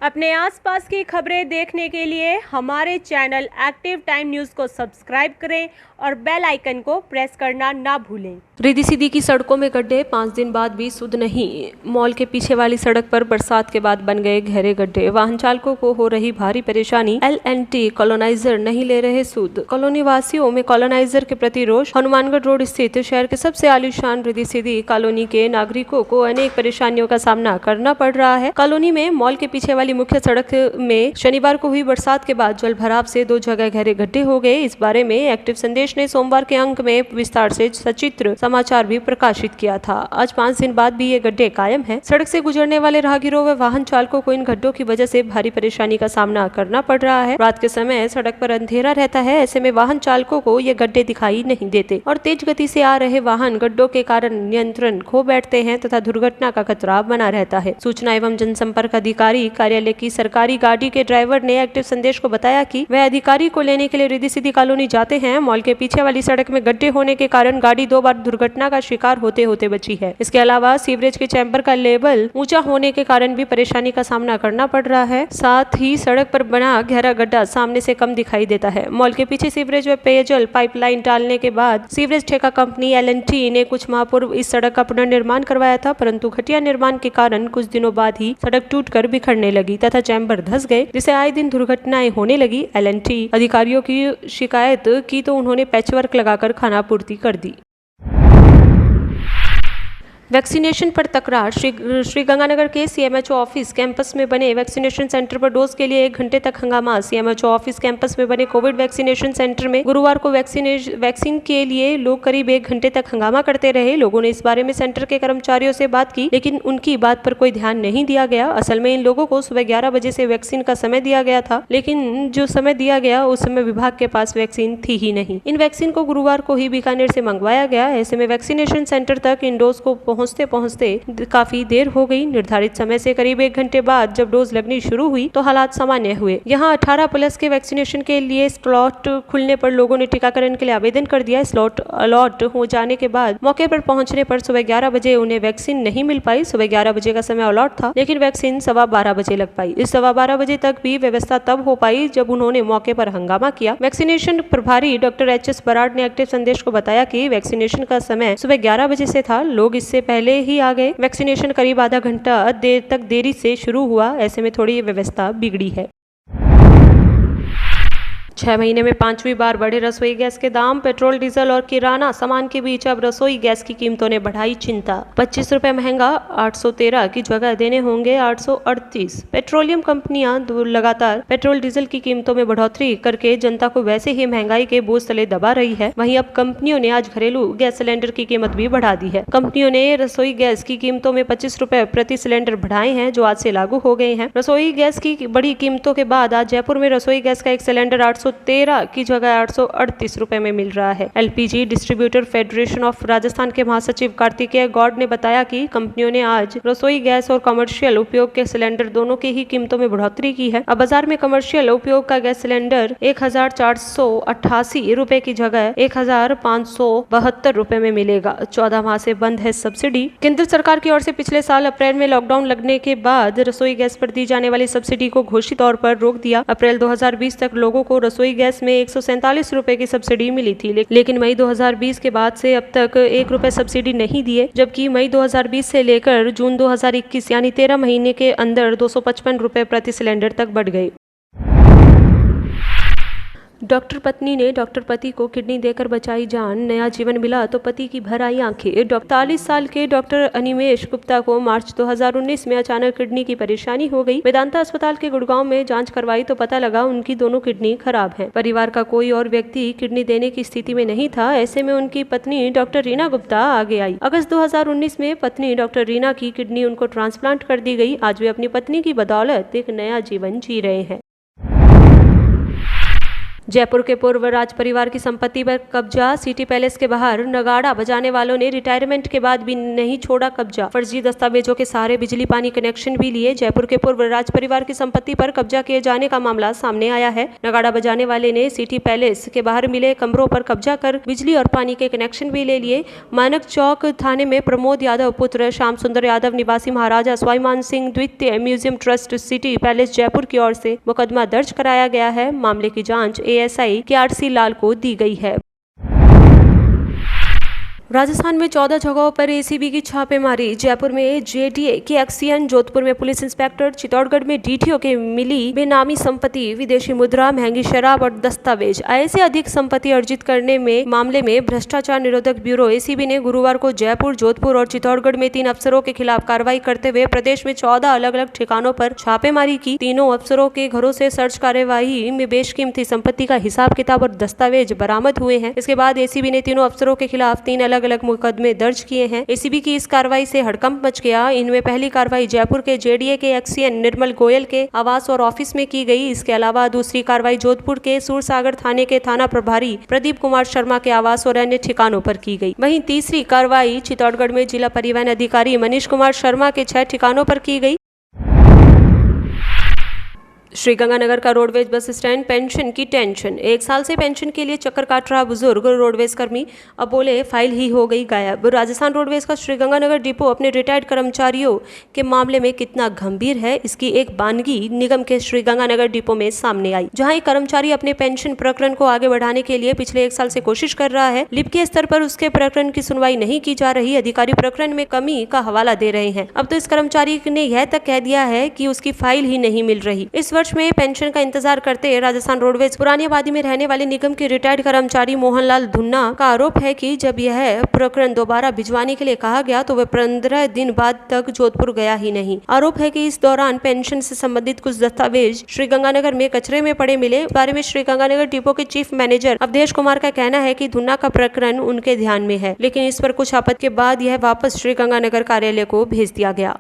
अपने आसपास की खबरें देखने के लिए हमारे चैनल एक्टिव टाइम न्यूज़ को सब्सक्राइब करें और बेल आइकन को प्रेस करना ना भूलें। रिद्धि सिद्धि की सड़कों में गड्ढे 5 दिन बाद भी सुध नहीं। मॉल के पीछे वाली सड़क पर बरसात के बाद बन गए गहरे गड्ढे। वाहन चालकों को हो रही भारी परेशानी। LNT कॉलोनाइजर नहीं ले रहे सुध। कॉलोनी वासियों में कॉलोनाइजर के प्रति रोष। हनुमानगढ़ रोड स्थित शहर के सबसे आलीशान रिद्धि सिद्धि कॉलोनी के नागरिकों को अनेक परेशानियों का सामना करना पड़ रहा है। कॉलोनी में मॉल के पीछे वाली मुख्य सड़क में शनिवार को हुई बरसात के बाद जल भराव से 2 जगह गहरे गड्ढे हो गए। इस बारे में एक्टिव संदेश ने सोमवार के अंक में विस्तार से सचित्र समाचार भी प्रकाशित किया था। आज 5 दिन बाद भी ये गड्ढे कायम हैं। सड़क से गुजरने वाले राहगीरों व वाहन चालकों को इन गड्ढों की वजह से भारी परेशानी का सामना करना पड़ रहा है। रात के समय सड़क पर अंधेरा रहता है, ऐसे में वाहन चालकों को ये गड्ढे दिखाई नहीं देते और तेज गति से आ रहे वाहन गड्ढों के कारण नियंत्रण खो बैठते हैं तथा दुर्घटना का खतरा बना रहता है। सूचना एवं जनसंपर्क अधिकारी कार्यालय की सरकारी गाड़ी के ड्राइवर ने एक्टिव संदेश को बताया कि वह अधिकारी को लेने के लिए रिद्धि सिद्धि कॉलोनी जाते हैं। मॉल के पीछे वाली सड़क में गड्ढे होने के कारण गाड़ी 2 बार दुर्घटना का शिकार होते होते बची है। इसके अलावा सीवरेज के चैम्बर का लेवल ऊंचा होने के कारण भी परेशानी का सामना करना पड़ रहा है। साथ ही सड़क पर बना गहरा गड्ढा सामने से कम दिखाई देता है। मॉल के पीछे सीवरेज व पेयजल पाइपलाइन डालने के बाद सीवरेज ठेका कंपनी LNT ने कुछ माह पूर्व इस सड़क का पुनर्निर्माण करवाया था, परंतु घटिया निर्माण के कारण कुछ दिनों बाद ही सड़क टूटकर बिखरने लगी तथा चैम्बर धंस गए, जिससे आए दिन दुर्घटनाएं होने लगी। LNT अधिकारियों की शिकायत की तो उन्होंने पैचवर्क लगाकर खानापूर्ति कर दी। वैक्सीनेशन पर तकरार। श्रीगंगानगर के CMHO ऑफिस कैंपस में बने वैक्सीनेशन सेंटर पर डोज के लिए 1 घंटे तक हंगामा। CMHO ऑफिस कैंपस में बने कोविड वैक्सीनेशन सेंटर में गुरुवार को वैक्सीन के लिए लोग करीब 1 घंटे तक हंगामा करते रहे। लोगों ने इस बारे में सेंटर के कर्मचारियों से बात की, लेकिन उनकी बात पर कोई ध्यान नहीं दिया गया। असल में इन लोगों को सुबह 11 बजे से वैक्सीन का समय दिया गया था, लेकिन जो समय दिया गया उस समय विभाग के पास वैक्सीन थी ही नहीं। इन वैक्सीन को गुरुवार को ही बीकानेर से मंगवाया गया। ऐसे में वैक्सीनेशन सेंटर तक इन डोज को पहुंचते काफी देर हो गई। निर्धारित समय से करीब 1 घंटे बाद जब डोज लगनी शुरू हुई तो हालात सामान्य हुए। यहां 18+ के वैक्सीनेशन के लिए स्लॉट खुलने पर लोगों ने टीकाकरण के लिए आवेदन कर दिया। स्लॉट अलॉट हो जाने के बाद मौके पर पहुंचने पर सुबह 11 बजे उन्हें वैक्सीन नहीं मिल पाई। सुबह 11 बजे का समय अलॉट था, लेकिन वैक्सीन 12:15 बजे लग पाई। इस 12:15 बजे तक भी व्यवस्था तब हो पाई जब उन्होंने मौके पर हंगामा किया। वैक्सीनेशन प्रभारी डॉक्टर HS बराड़ ने एक्टिव संदेश को बताया कि वैक्सीनेशन का समय सुबह 11 बजे से था, लोग इससे पहले ही आ गए। वैक्सीनेशन करीब आधा घंटा देरी से शुरू हुआ। ऐसे में थोड़ी व्यवस्था बिगड़ी है। 6 महीने में 5वीं बार बढ़े रसोई गैस के दाम। पेट्रोल, डीजल और किराना सामान के बीच अब रसोई गैस की कीमतों ने बढ़ाई चिंता। 25 रुपए महंगा, 813 की जगह देने होंगे 838। पेट्रोलियम कंपनियां लगातार पेट्रोल डीजल की कीमतों में बढ़ोतरी करके जनता को वैसे ही महंगाई के बोझ तले दबा रही है। वहीं अब कंपनियों ने आज घरेलू गैस सिलेंडर की कीमत भी बढ़ा दी है। कंपनियों ने रसोई गैस की कीमतों में 25 रुपए प्रति सिलेंडर बढ़ाए हैं, जो आज से लागू हो गए हैं। रसोई गैस की बड़ी कीमतों के बाद आज जयपुर में रसोई गैस का एक सिलेंडर 813 की जगह 838 रुपए में मिल रहा है। LPG distributor federation of Rajasthan के महासचिव कार्तिकेय गौड़ ने बताया कि कंपनियों ने आज रसोई गैस और कमर्शियल उपयोग के सिलेंडर दोनों की ही कीमतों में बढ़ोतरी की है। अब बाजार में कमर्शियल उपयोग का गैस सिलेंडर 1488 रुपए की जगह 1572 रुपए में मिलेगा। 14 माह से बंद है सब्सिडी। केंद्र सरकार की ओर से पिछले साल अप्रैल में लॉकडाउन लगने के बाद रसोई गैस पर दी जाने वाली सब्सिडी को घोषित तौर पर रोक दिया। अप्रैल 2020 तक लोगों को रसोई गैस में 147 रुपए की सब्सिडी मिली थी, लेकिन मई 2020 के बाद से अब तक 1 रुपए सब्सिडी नहीं दिए, जबकि मई 2020 से लेकर जून 2021 यानी 13 महीने के अंदर 255 रुपए प्रति सिलेंडर तक बढ़ गए। डॉक्टर पत्नी ने डॉक्टर पति को किडनी देकर बचाई जान। नया जीवन मिला तो पति की भर आई आंखें। 45 साल के डॉक्टर अनिमेश गुप्ता को मार्च 2019 में अचानक किडनी की परेशानी हो गई। वेदांता अस्पताल के गुड़गांव में जांच करवाई तो पता लगा उनकी दोनों किडनी खराब हैं। परिवार का कोई और व्यक्ति किडनी देने की स्थिति में नहीं था। ऐसे में उनकी पत्नी डॉक्टर रीना गुप्ता आगे आई। अगस्त 2019 में पत्नी डॉक्टर रीना की किडनी उनको ट्रांसप्लांट कर दी गई। आज वे अपनी पत्नी की बदौलत एक नया जीवन जी रहे हैं। जयपुर के पूर्व राज परिवार की संपत्ति पर कब्जा। सिटी पैलेस के बाहर नगाड़ा बजाने वालों ने रिटायरमेंट के बाद भी नहीं छोड़ा कब्जा। फर्जी दस्तावेजों के सहारे बिजली पानी कनेक्शन भी लिए। जयपुर के पूर्व राज परिवार की संपत्ति पर कब्जा किए जाने का मामला सामने आया है। नगाड़ा बजाने वाले ने सिटी पैलेस के बाहर मिले कमरों पर कब्जा कर बिजली और पानी के कनेक्शन भी ले लिए। मानक चौक थाने में प्रमोद यादव पुत्र श्याम सुंदर यादव निवासी महाराजा स्वाभिमान सिंह द्वितीय museum trust city palace Jaipur की ओर से मुकदमा दर्ज कराया गया है। मामले की जांच एएसआई KRC लाल को दी गई है। राजस्थान में 14 जगहों पर एसीबी की छापेमारी। जयपुर में JDA के एक्सियन, जोधपुर में पुलिस इंस्पेक्टर, चित्तौड़गढ़ में DTO के मिली बेनामी संपत्ति, विदेशी मुद्रा, महंगी शराब और दस्तावेज, आय से अधिक संपत्ति अर्जित करने में मामले में भ्रष्टाचार निरोधक ब्यूरो एसीबी ने गुरुवार को जयपुर, जोधपुर और चित्तौड़गढ़ में 3 अफसरों के खिलाफ कार्रवाई करते हुए प्रदेश में 14 अलग अलग ठिकानों पर छापेमारी की। तीनों अफसरों के घरों से सर्च कार्यवाही में बेशकीमती संपत्ति का हिसाब किताब और दस्तावेज बरामद हुए हैं। इसके बाद एसीबी ने तीनों अफसरों के खिलाफ 3 अलग अलग मुकदमे दर्ज किए हैं। एसीबी की इस कार्रवाई से हड़कंप मच गया। इनमें पहली कार्रवाई जयपुर के JDA के एक्सियन निर्मल गोयल के आवास और ऑफिस में की गई। इसके अलावा दूसरी कार्रवाई जोधपुर के सूरसागर थाने के थाना प्रभारी प्रदीप कुमार शर्मा के आवास और अन्य ठिकानों पर की गई। वहीं तीसरी कार्रवाई चित्तौड़गढ़ में जिला परिवहन अधिकारी मनीष कुमार शर्मा के 6 ठिकानों पर की गई। श्रीगंगानगर का रोडवेज बस स्टैंड, पेंशन की टेंशन। 1 साल से पेंशन के लिए चक्कर काट रहा बुजुर्ग रोडवेज कर्मी अब बोले फाइल ही हो गई गायब। राजस्थान रोडवेज का श्रीगंगानगर डिपो अपने रिटायर्ड कर्मचारियों के मामले में कितना गंभीर है, इसकी एक बानगी निगम के श्रीगंगानगर डिपो में सामने आई, जहां एक कर्मचारी अपने पेंशन प्रकरण को आगे बढ़ाने के लिए पिछले 1 साल से कोशिश कर रहा है। लिप के स्तर पर उसके प्रकरण की सुनवाई नहीं की जा रही। अधिकारी प्रकरण में कमी का हवाला दे रहे हैं। अब तो इस कर्मचारी ने यह तक कह दिया है कि उसकी फाइल ही नहीं मिल रही। इस वर्ष में पेंशन का इंतजार करते राजस्थान रोडवेज पुरानी आबादी में रहने वाले निगम के रिटायर्ड कर्मचारी मोहनलाल धुन्ना का आरोप है कि जब यह प्रकरण दोबारा भिजवाने के लिए कहा गया तो वह 15 दिन बाद तक जोधपुर गया ही नहीं। आरोप है कि इस दौरान पेंशन से संबंधित कुछ दस्तावेज श्रीगंगानगर में कचरे में पड़े मिले। इस बारे में श्रीगंगानगर डिपो के चीफ मैनेजर अवधेश कुमार का कहना है कि धुन्ना का प्रकरण उनके ध्यान में है, लेकिन इस पर कुछ आपत्ति के बाद यह वापस श्रीगंगानगर कार्यालय को भेज दिया गया।